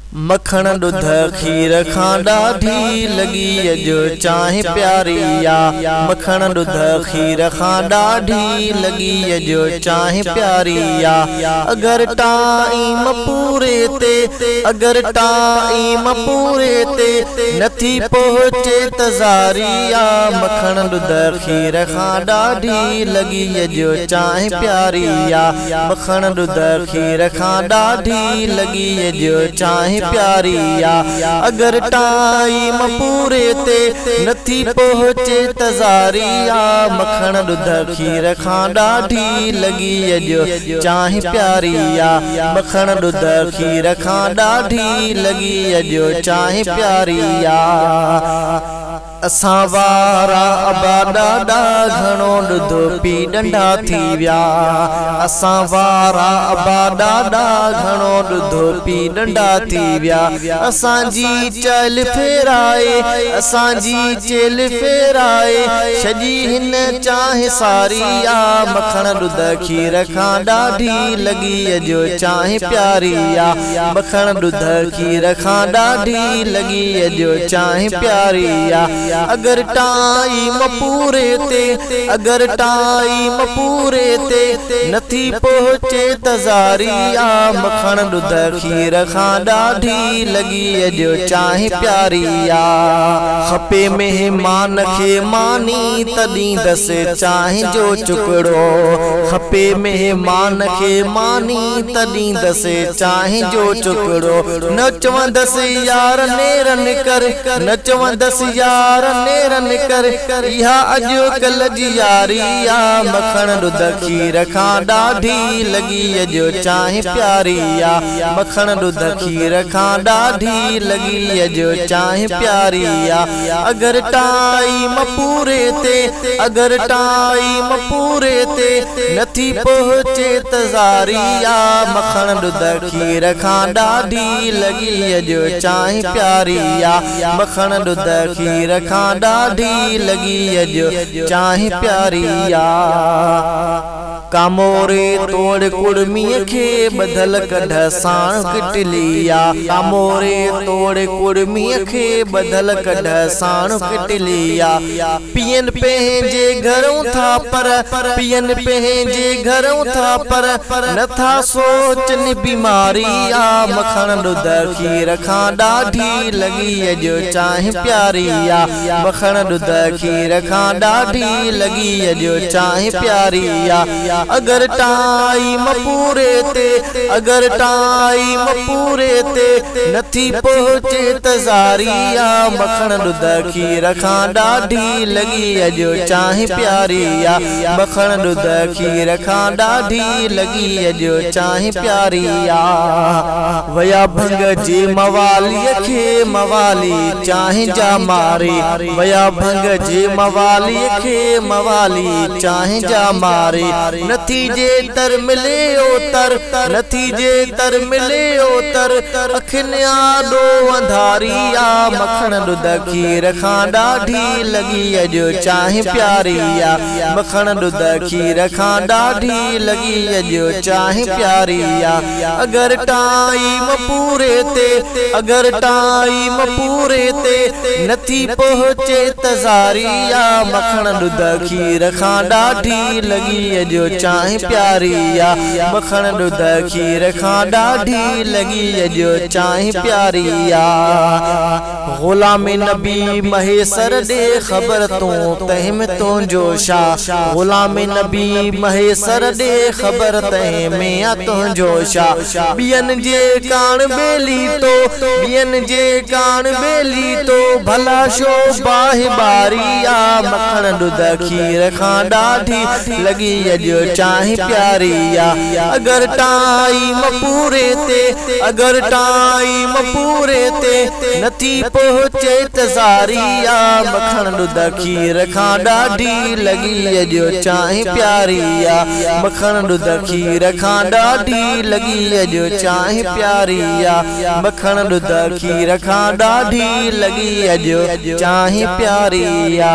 मखण दुध खीर खां ॾाढी लगी अजो चाहे प्यारिया। मखण दुध खीर खां ॾाढी लगी अजो चाहे प्यारिया। अगर टाइम पूरे ते अगर टाइम पूरे ते नथी पहुचे तज़ारिया। मखण दुध खीर खां ॾाढी लगी अजो चाहे प्यारिया। मखण दुध खीर खां ॾाढी लगी अजो चाहे प्यारिया। अगर टाइम पूरे ते नथी पहुचे तज़ारिया। मखण दुध खीर खां ॾाढी लगी अजो चाहे प्यारिया। मखण दुध खीर खां ॾाढी लगी अजो चाहे प्यारिया। असां वारा अबा ॾाढा घणो ॾुध पी डंडा थी विया। असां वारा अबा ॾाढा घणो ॾुध पी डंडा थी विया। असांजी चल फेराए असांजी चल फेराए छॾी हिन चाहे सारिया। मखण दुध खीर खां ॾाढी लगी अजो चाहे प्यारिया। मखण दुध खीर खां ॾाढी लगी अजो चाहे प्यारिया। अगर टाइम पूरे ते अगर टाइम पूरे ते नथी पहुचे तज़ारिया। मखण दुध खीर खां ॾाढी लगी अजो चाहे प्यारिया। खपे मेहमान खे मानी तॾहिं दस चाहे जो चुकड़ो। खपे मेहमान खे मानी तॾहिं दस चाहे जो चुकड़ो। न चवंदसि यार नेरन कर न चवंदसि यार नेरन कर इहा अॼुकल्ह जी यारिया। मखण दुध खीर खां ॾाढी लगी अजो चाहे प्यारिया। मखण दुध खीर खां ॾाढी लगी अजो चाहे प्यारिया। अगर टाइम पूरे ते अगर टाइम पूरे ते नथी पहुचे तज़ारिया। मखण दुध खीर खां ॾाढी लगी अजो चाहे प्यारिया। मखण दुध खीर खां ॾाढी लगी अजो चाहे प्यारिया। कामोरे तोड़ कुड़मीअ खे बदल कढ साण किटलिया। कामोरे तोड़ कुड़मीअ खे बदल कढ साण किटलिया। पियन पंहिंजे घरों था पर पियन पंहिंजे घरों था पर नथा सोचनि बीमारिया। मखण दुध खीर खां ॾाढी लगी अजो चाहे प्यारिया। मखण दुध खीर खां ॾाढी लगी अजो चाहे प्यारिया। अगर टाइम पूरे ते अगर टाइम पूरे ते नथी पहुचे तज़ारिया। मखण दुध खीर खां ॾाढी लगी अजो चाहे प्यारिया। मखण दुध खीर खां ॾाढी लगी अजो चाहे प्यारिया। वया भंग जे मवालीअ खे मवाली चाहे जा मारे। वया भंग जे मवालीअ खे मवाली चाहे जा मारे। नतीजे तर मिले ओतर नतीजे तर मिले ओतर अखिन आडो अंधारिया। मखण दुध खीर खां ॾाढी लगी अजो चाहे प्यारिया। मखण दुध खीर खां ॾाढी लगी अजो चाहे प्यारिया। अगर टाइम पूरे ते अगर टाइम पूरे ते नथी पहुचे तज़ारिया। मखण दुध खीर खां ॾाढी लगी अजो चाहे प्यारिया। मखण दुध खीर खां ॾाढी लगी अजो चाहे प्यारिया। गुलाम नबी महेसर दे खबर तूं तहम तुंहिंजो शा। गुलाम नबी महेसर दे खबर तहम तुंहिंजो शा। ॿियनि जे कान बेली तो ॿियनि जे कान बेली तो भला शो बाहि बारिया। मखण दुध खीर खां ॾाढी लगी अजो चाहे प्यारिया। अगर टाइम पूरे ते अगर टाइम पूरे ते नथी पहुचे तज़ारिया। मखण दुध खीर खां ॾाढी लगी अजो चाहे प्यारिया। मखण दुध खीर खां ॾाढी लगी अजो चाहे प्यारिया। मखण दुध खीर खां ॾाढी लगी अजो चाहे प्यारिया।